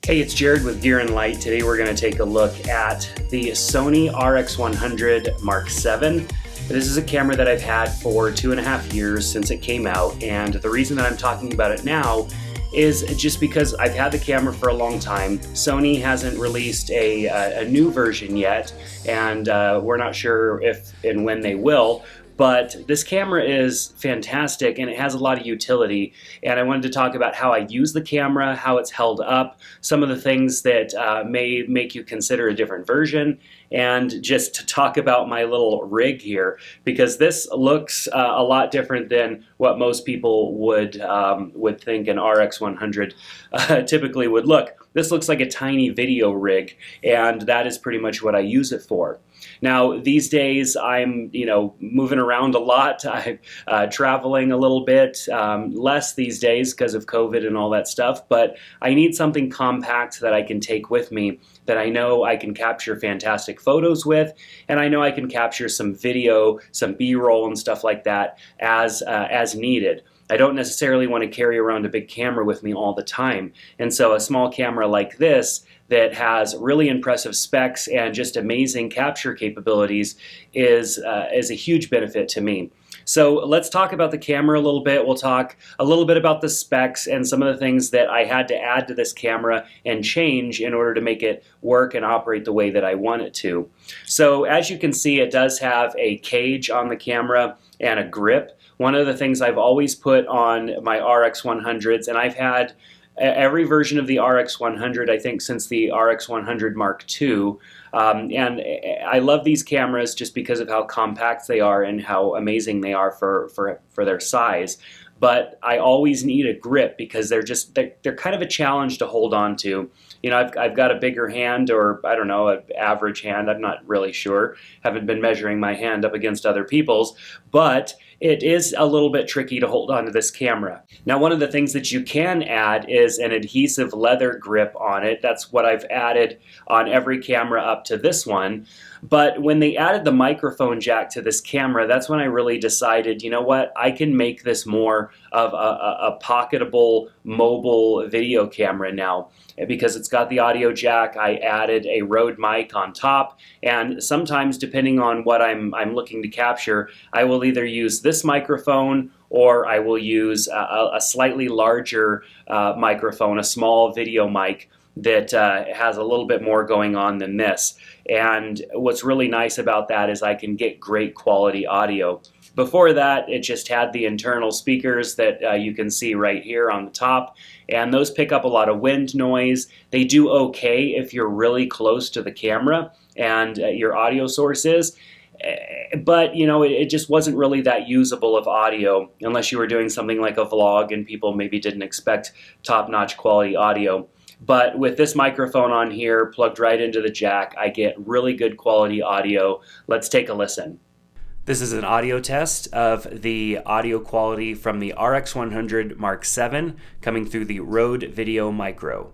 Hey, it's Jared with Gear and Light. Today we're going to take a look at the Sony RX100 VII. This is a camera that I've had for 2.5 years since it came out, and the reason that I'm talking about it now is just because I've had the camera for a long time. Sony hasn't released a new version yet, and we're not sure if and when they will. But this camera is fantastic and it has a lot of utility, and I wanted to talk about how I use the camera, how it's held up, some of the things that may make you consider a different version, and just to talk about my little rig here, because this looks a lot different than what most people would think an RX100 typically would look. This looks like a tiny video rig, and that is pretty much what I use it for. Now, these days I'm, moving around a lot. I'm traveling a little bit, less these days because of COVID and all that stuff, but I need something compact that I can take with me, that I know I can capture fantastic photos with, and I know I can capture some video, some B-roll and stuff like that as needed. I don't necessarily want to carry around a big camera with me all the time, and so a small camera like this that has really impressive specs and just amazing capture capabilities is a huge benefit to me. So let's talk about the camera a little bit. We'll talk a little bit about the specs and some of the things that I had to add to this camera and change in order to make it work and operate the way that I want it to. So as you can see, it does have a cage on the camera and a grip. One of the things I've always put on my RX100s, and I've had every version of the RX100, I think, since the RX100 Mark II. And I love these cameras just because of how compact they are and how amazing they are for their size. But I always need a grip because they're kind of a challenge to hold on to. I've got a bigger hand, or I don't know, an average hand. I'm not really sure. Haven't been measuring my hand up against other people's, but it is a little bit tricky to hold on to this camera. Now, one of the things that you can add is an adhesive leather grip on it. That's what I've added on every camera up to this one. But when they added the microphone jack to this camera, that's when I really decided, you know what, I can make this more of a pocketable mobile video camera now. Because it's got the audio jack, I added a Rode mic on top, and sometimes, depending on what I'm looking to capture, I will either use this microphone or I will use a slightly larger microphone, a small video mic that has a little bit more going on than this. And what's really nice about that is I can get great quality audio. Before that, it just had the internal speakers that you can see right here on the top, and those pick up a lot of wind noise. They do okay if you're really close to the camera and your audio source is, but it just wasn't really that usable of audio unless you were doing something like a vlog and people maybe didn't expect top-notch quality audio. But with this microphone on here plugged right into the jack, I get really good quality audio. Let's take a listen. This is an audio test of the audio quality from the RX100 Mark VII coming through the Rode Video Micro.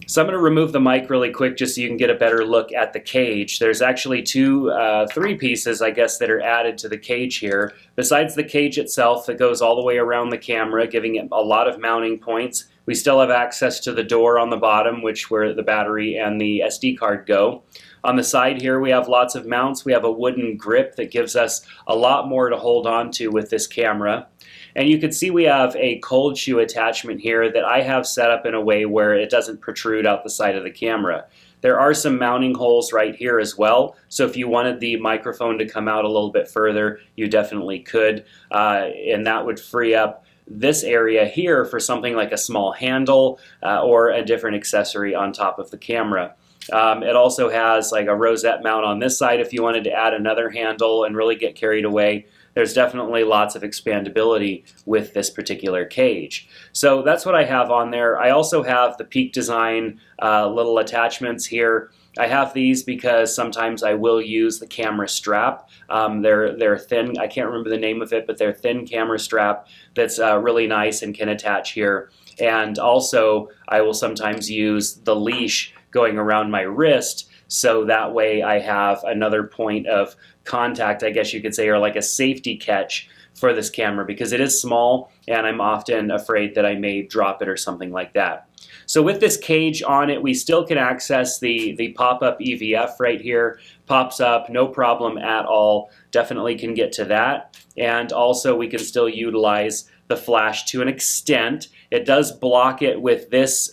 So I'm going to remove the mic really quick just so you can get a better look at the cage. There's actually three pieces, I guess, that are added to the cage here. Besides the cage itself that goes all the way around the camera, giving it a lot of mounting points, we still have access to the door on the bottom, where the battery and the SD card go. On the side here, we have lots of mounts. We have a wooden grip that gives us a lot more to hold on to with this camera. And you can see we have a cold shoe attachment here that I have set up in a way where it doesn't protrude out the side of the camera. There are some mounting holes right here as well, so if you wanted the microphone to come out a little bit further, you definitely could, and that would free up this area here for something like a small handle or a different accessory on top of the camera. It also has like a rosette mount on this side if you wanted to add another handle and really get carried away. There's definitely lots of expandability with this particular cage. So that's what I have on there. I also have the Peak Design little attachments here. I have these because sometimes I will use the camera strap. They're thin, I can't remember the name of it, but they're thin camera strap that's really nice and can attach here. And also I will sometimes use the leash going around my wrist, so that way I have another point of contact, I guess you could say, or like a safety catch for this camera because it is small and I'm often afraid that I may drop it or something like that. So with this cage on it, we still can access the pop-up EVF right here. Pops up, no problem at all. Definitely can get to that. And also we can still utilize the flash to an extent. It does block it with this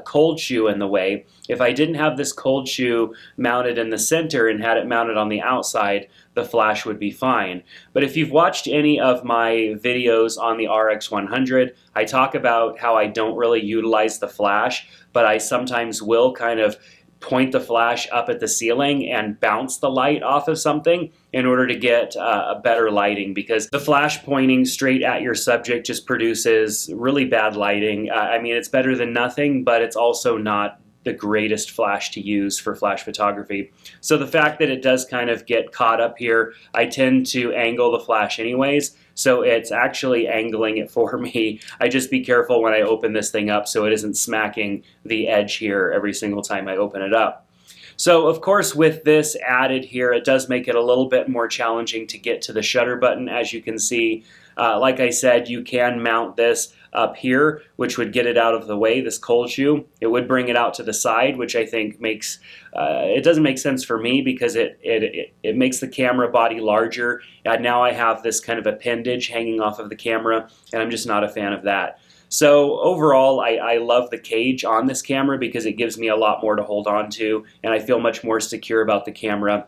cold shoe in the way. If I didn't have this cold shoe mounted in the center and had it mounted on the outside, the flash would be fine. But if you've watched any of my videos on the RX100, I talk about how I don't really utilize the flash, but I sometimes will kind of point the flash up at the ceiling and bounce the light off of something in order to get a better lighting, because the flash pointing straight at your subject just produces really bad lighting. I mean, it's better than nothing, but it's also not the greatest flash to use for flash photography. So the fact that it does kind of get caught up here, I tend to angle the flash anyways, so it's actually angling it for me. I just be careful when I open this thing up so it isn't smacking the edge here every single time I open it up. So of course with this added here, it does make it a little bit more challenging to get to the shutter button. As you can see, like I said, you can mount this up here, which would get it out of the way, this cold shoe. It would bring it out to the side, which I think makes, it doesn't make sense for me because it makes the camera body larger. And now I have this kind of appendage hanging off of the camera, and I'm just not a fan of that. So overall, I love the cage on this camera because it gives me a lot more to hold on to, and I feel much more secure about the camera.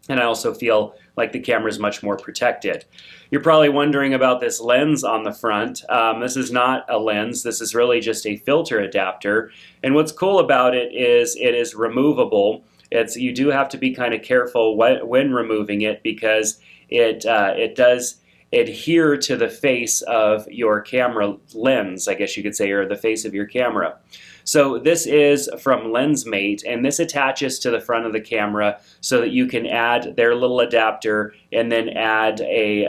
And I also feel like the camera is much more protected. You're probably wondering about this lens on the front. This is not a lens, this is really just a filter adapter. And what's cool about it is removable. You do have to be kind of careful when removing it because it does adhere to the face of your camera lens, I guess you could say, or the face of your camera. So this is from LensMate, and this attaches to the front of the camera so that you can add their little adapter and then add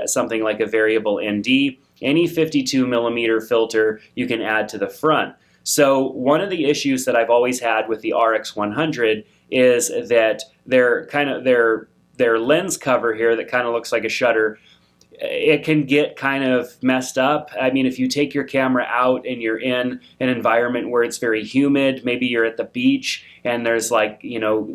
something like a variable ND. Any 52mm filter you can add to the front. So one of the issues that I've always had with the RX100 is that their lens cover here that kind of looks like a shutter, it can get kind of messed up. I mean, if you take your camera out and you're in an environment where it's very humid, maybe you're at the beach and there's like,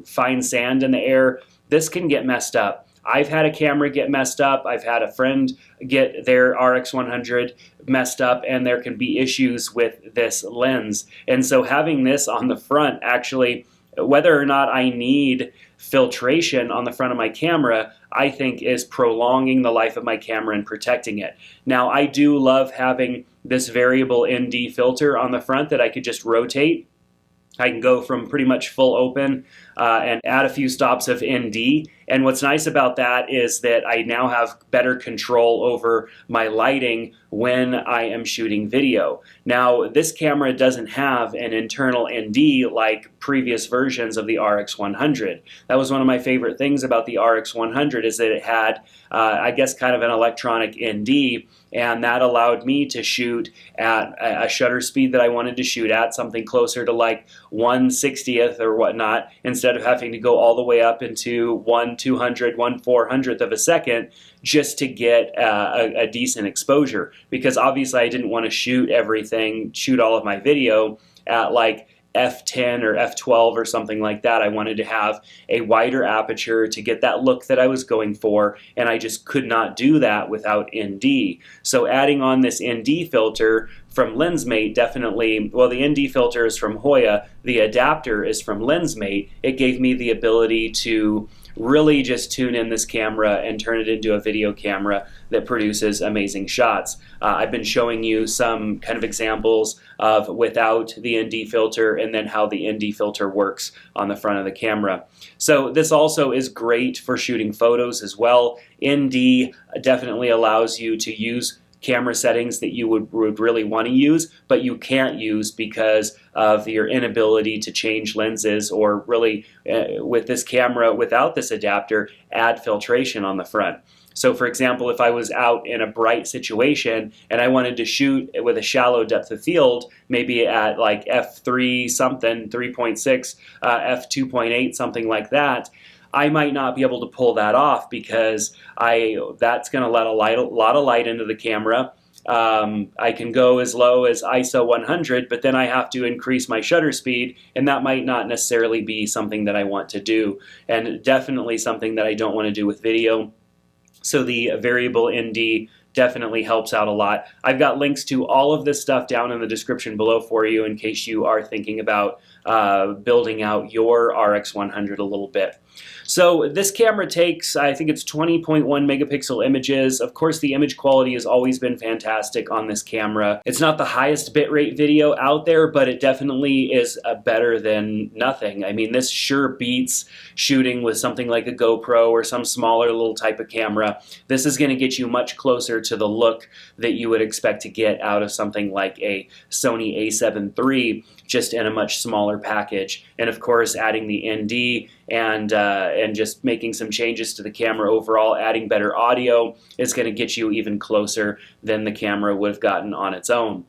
fine sand in the air, this can get messed up. I've had a camera get messed up. I've had a friend get their RX100 messed up, and there can be issues with this lens. And so having this on the front, actually, whether or not I need filtration on the front of my camera, I think is prolonging the life of my camera and protecting it. Now, I do love having this variable ND filter on the front that I could just rotate. I can go from pretty much full open and add a few stops of ND. And what's nice about that is that I now have better control over my lighting when I am shooting video. Now, this camera doesn't have an internal ND like previous versions of the RX100. That was one of my favorite things about the RX100, is that it had, I guess, kind of an electronic ND, and that allowed me to shoot at a shutter speed that I wanted to shoot at, something closer to like 1/60th or whatnot, instead of having to go all the way up into 1/200, 1/400th of a second just to get a decent exposure. Because obviously I didn't want to shoot all of my video at like f10 or f12 or something like that. I wanted to have a wider aperture to get that look that I was going for, and I just could not do that without ND. So adding on this ND filter from LensMate definitely, well, the ND filter is from Hoya, the adapter is from LensMate. It gave me the ability to really just tune in this camera and turn it into a video camera that produces amazing shots. I've been showing you some kind of examples of without the ND filter and then how the ND filter works on the front of the camera. So this also is great for shooting photos as well. ND definitely allows you to use camera settings that you would really want to use, but you can't use because of your inability to change lenses, or really with this camera without this adapter, add filtration on the front. So for example, if I was out in a bright situation and I wanted to shoot with a shallow depth of field, maybe at like f3 something, 3.6, f2.8, something like that, I might not be able to pull that off because that's going to let a lot of light into the camera. I can go as low as ISO 100, but then I have to increase my shutter speed, and that might not necessarily be something that I want to do, and definitely something that I don't want to do with video. So the variable ND definitely helps out a lot. I've got links to all of this stuff down in the description below for you in case you are thinking about building out your RX100 a little bit. So this camera takes, I think it's 20.1 megapixel images. Of course, the image quality has always been fantastic on this camera. It's not the highest bitrate video out there, but it definitely is better than nothing. I mean, this sure beats shooting with something like a GoPro or some smaller little type of camera. This is going to get you much closer to the look that you would expect to get out of something like a Sony a7 III, just in a much smaller package. And of course, adding the ND and just making some changes to the camera overall, adding better audio, is going to get you even closer than the camera would have gotten on its own.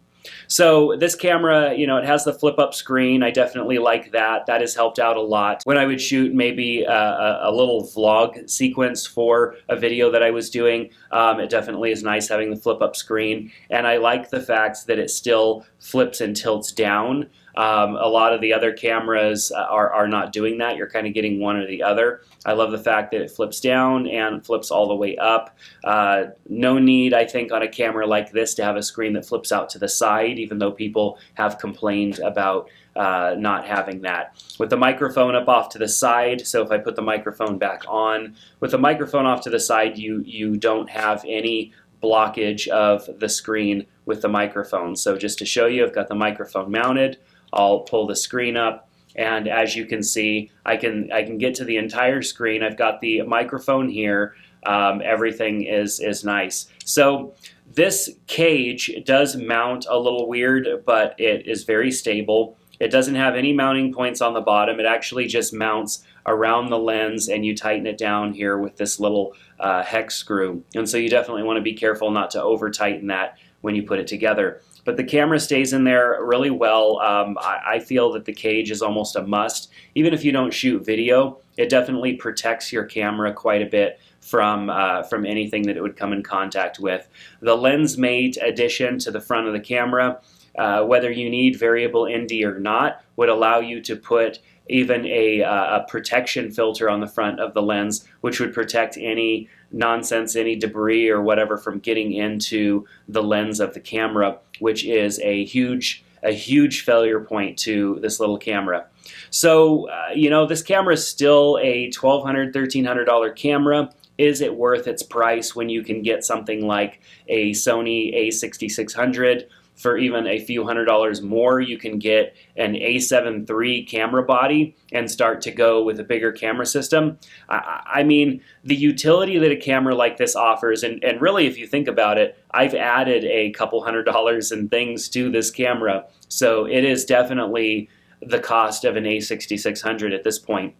So this camera, you know, it has the flip-up screen. I definitely like that. That has helped out a lot. When I would shoot maybe a little vlog sequence for a video that I was doing, it definitely is nice having the flip-up screen. And I like the fact that it still flips and tilts down. A lot of the other cameras are not doing that. You're kind of getting one or the other. I love the fact that it flips down and flips all the way up. No need, I think, on a camera like this to have a screen that flips out to the side, even though people have complained about not having that. With the microphone up off to the side, so if I put the microphone back on, with the microphone off to the side, you don't have any blockage of the screen with the microphone. So just to show you, I've got the microphone mounted. I'll pull the screen up, and as you can see, I can get to the entire screen. I've got the microphone here. Everything is nice. So this cage does mount a little weird, but it is very stable. It doesn't have any mounting points on the bottom. It actually just mounts around the lens, and you tighten it down here with this little hex screw. And so you definitely want to be careful not to over tighten that when you put it together. But the camera stays in there really well. I feel that the cage is almost a must. Even if you don't shoot video, it definitely protects your camera quite a bit from anything that it would come in contact with. The lens mate addition to the front of the camera, whether you need variable ND or not, would allow you to put even a protection filter on the front of the lens, which would protect any nonsense, any debris or whatever from getting into the lens of the camera, which is a huge failure point to this little camera. So, you know, this camera is still a $1,200, $1,300 camera. Is it worth its price when you can get something like a Sony a6600? For even a few $100s more, you can get an a7 III camera body and start to go with a bigger camera system. I mean, the utility that a camera like this offers, and really if you think about it, I've added a couple $100s and things to this camera, so it is definitely the cost of an a6600 at this point.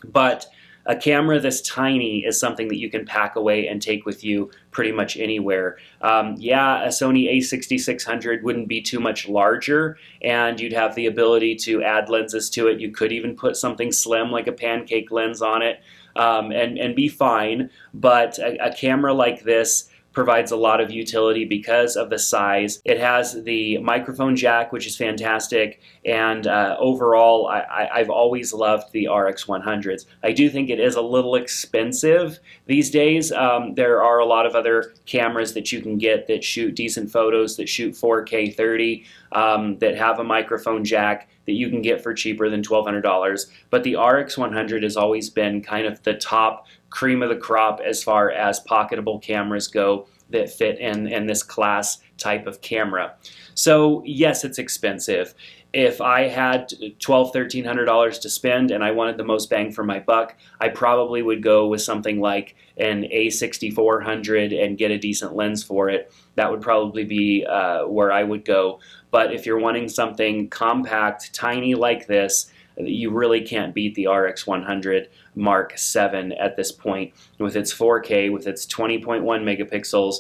But a camera this tiny is something that you can pack away and take with you pretty much anywhere. Yeah, a Sony a6600 wouldn't be too much larger, and you'd have the ability to add lenses to it. You could even put something slim like a pancake lens on it and be fine, but a camera like this provides a lot of utility because of the size. It has the microphone jack, which is fantastic, and overall I've always loved the RX100s. I do think it is a little expensive these days. There are a lot of other cameras that you can get that shoot decent photos, that shoot 4K 30, that have a microphone jack that you can get for cheaper than $1,200, but the RX100 has always been kind of the top cream of the crop as far as pocketable cameras go that fit in this class type of camera. So yes, it's expensive. If I had $1,200, $1,300 to spend and I wanted the most bang for my buck, I probably would go with something like an a6400 and get a decent lens for it. That would probably be where I would go. But if you're wanting something compact, tiny like this, you really can't beat the RX100 Mark VII at this point with its 4K, with its 20.1 megapixels,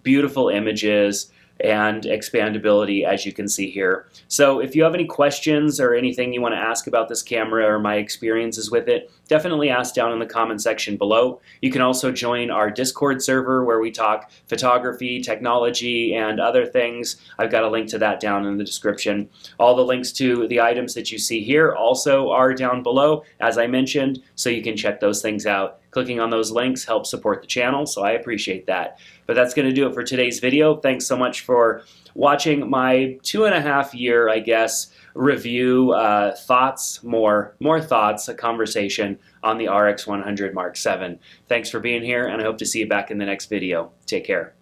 beautiful images, and expandability, as you can see here. So if you have any questions or anything you want to ask about this camera or my experiences with it, definitely ask down in the comment section below. You can also join our Discord server where we talk photography, technology, and other things. I've got a link to that down in the description. All the links to the items that you see here also are down below, as I mentioned, so you can check those things out. Clicking on those links helps support the channel, so I appreciate that. But that's going to do it for today's video. Thanks so much for watching my 2.5 year, I guess, review, thoughts, more thoughts, a conversation on the RX100 Mark VII. Thanks for being here, and I hope to see you back in the next video. Take care.